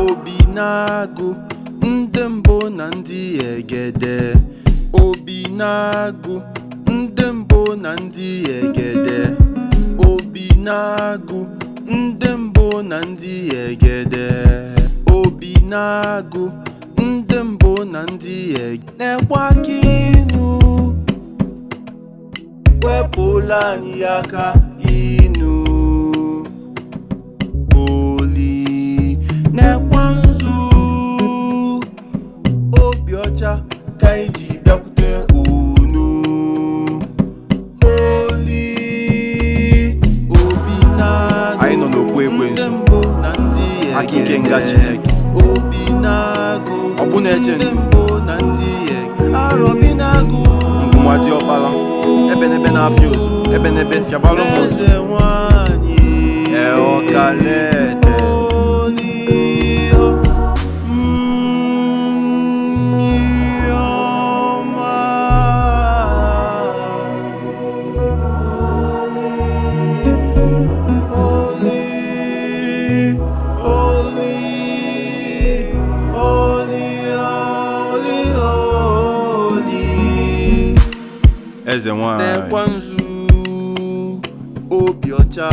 Obinagu ndị mbụ na ndị egede. Obinagu ndị mbụ na ndị egede. Obinagu ndị mbụ na ndị egede. Obinagu ndị mbụ na ndị egede. Nekwa aka inu, wepụla anyị aka inu. Nekwa nzu, obi ọcha ka anyị ji bịakwute unu. Holy Obinagu, anyị nọ n'okwu ekwensu, ndị mbụ na ndị aka ike egede. nga Chineke. Obinagu, Ọ bụ na-eche ndị mbụ na ndị egede. Obinagu, Ngụnwa diọkpala, ebenebe na-afịa ozu, ebenebe fịabalụ m ozu. eze nwanyị Ọkalete. Eze nwanyị. Nekwa nzu, obi ọcha,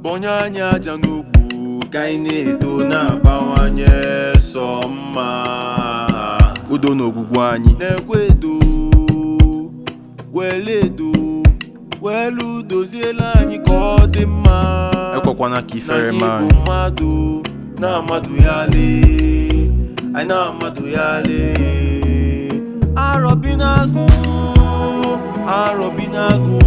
bonye anyị aja n'okwu ka anyị na-eto na-abawanye sọ mma. Udo n'ogwugwu anyị. Nekwa edo, wele edo, welu doziela anyị ka ọ dị mma. Ekwekwana ka ifere Anyị maa bụ anyị. mmadụ na-amadụ ya lee, anyị na-amadụ ya lee. Obinagu, Obinagu.